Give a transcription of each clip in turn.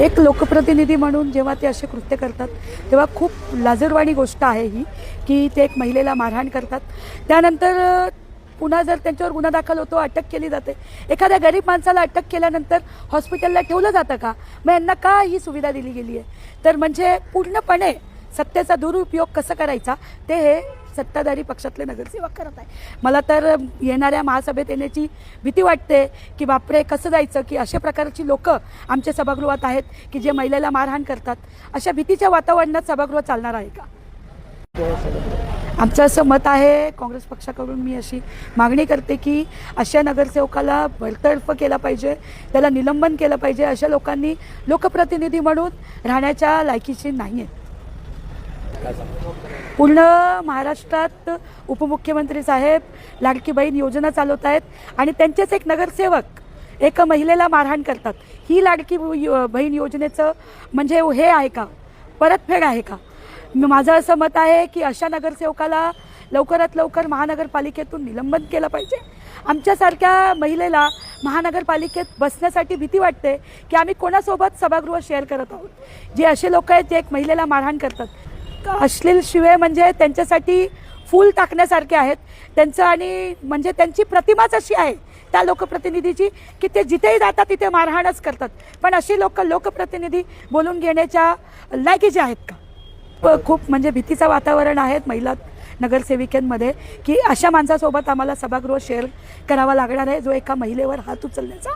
एक लोकप्रतिनिधी म्हणून जेव्हा ते असे कृत्य करतात तेव्हा खूप लाजिरवाणी गोष्ट आहे ही, की ते एक महिलेला मारहाण करतात. त्यानंतर पुन्हा जर त्यांच्यावर गुन्हा दाखल होतो, अटक केली जाते. एखाद्या गरीब माणसाला अटक केल्यानंतर हॉस्पिटलला ठेवलं जातं का? मग यांना का ही सुविधा दिली गेली आहे? तर म्हणजे पूर्णपणे सत्तेचा दुरुपयोग कसा करायचा ते हे सत्ताधारी पक्षातले नगरसेवक करत आहे. मला तर येणाऱ्या महासभेत येण्याची भीती वाटते की बापरे कसं जायचं, की अशा प्रकारची लोक आमच्या सभागृहात आहेत की जे महिलेला मारहाण करतात. अशा भीतीच्या वातावरणात सभागृह चालणार आहे का? आमचं असं मत आहे, काँग्रेस पक्षाकडून मी अशी मागणी करते की अशा नगरसेवकाला बरतर्फ केला पाहिजे, त्याला निलंबन केलं पाहिजे. अशा लोकांनी लोकप्रतिनिधी म्हणून राहण्याच्या लायकीची नाही आहे. पूर्ण महाराष्ट्रात उपमुख्यमंत्री साहेब लाडकी बहीण योजना चालवत आहेत आणि त्यांचेच एक नगरसेवक एका महिलेला मारहाण करतात. ही लाडकी बहीण योजनेचं म्हणजे हे आहे का, परतफेड आहे का? माझं असं मत आहे की अशा नगरसेवकाला लवकरात लवकर महानगरपालिकेतून निलंबन केलं पाहिजे. आमच्यासारख्या महिलेला महानगरपालिकेत बसण्यासाठी भीती वाटते की आम्ही कोणासोबत सभागृह शेअर करत आहोत. जे असे लोक आहेत जे एक महिलेला मारहाण करतात, अश्लील शिवे म्हणजे त्यांच्यासाठी फूल टाकण्यासारखे आहेत. त्यांचं आणि म्हणजे त्यांची प्रतिमाच अशी आहे त्या लोकप्रतिनिधीची की ते जिथेही जातात तिथे मारहाणच करतात. पण अशी लोक लोकप्रतिनिधी बोलून घेण्याच्या लायकीचे आहेत का? खूप म्हणजे भीतीचं वातावरण आहे महिला नगरसेविकांमध्ये की अशा माणसासोबत आम्हाला सभागृह शेअर करावा लागणार आहे जो एका महिलेवर हात उचलण्याचा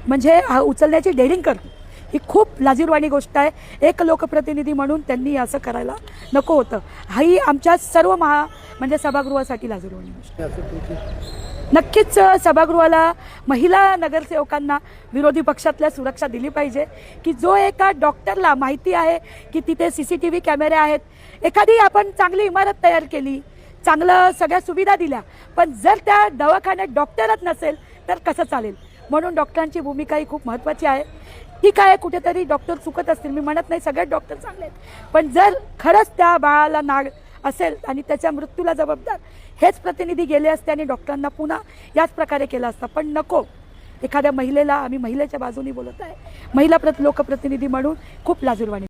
म्हणजे उचलण्याची डेअरिंग करतो. ही खूप लाजिरवाणी गोष्ट आहे. एक लोकप्रतिनिधी म्हणून त्यांनी असं करायला नको होतं. ही आमच्या सर्व म्हणजे सभागृहासाठी लाजिरवाणी गोष्ट आहे. नक्कीच सभागृहाला महिला नगरसेवकांना विरोधी पक्षातल्या सुरक्षा दिली पाहिजे की जो एका डॉक्टरला माहिती आहे की तिथे CCTV कॅमेरे आहेत, एखादी आपण चांगली इमारत तयार केली, चांगलं सगळ्या सुविधा दिल्या, पण जर त्या दवाखान्यात डॉक्टरच नसेल तर कसं चालेल? म्हणून डॉक्टरांची भूमिका ही खूप महत्त्वाची आहे. ठीक आहे, कुठेतरी डॉक्टर चुकत असतील, मी म्हणत नाही सगळे डॉक्टर चांगले आहेत, पण जर खरंच त्या बाळाला नाग असेल आणि त्याच्या मृत्यूला जबाबदार हेच प्रतिनिधी गेले असते आणि डॉक्टरांना पुन्हा याच प्रकारे केलं असतं. पण नको, एखाद्या महिलेला, आम्ही महिलेच्या बाजूनी बोलत आहे, महिला लोकप्रतिनिधी म्हणून खूप लाजिरवाणी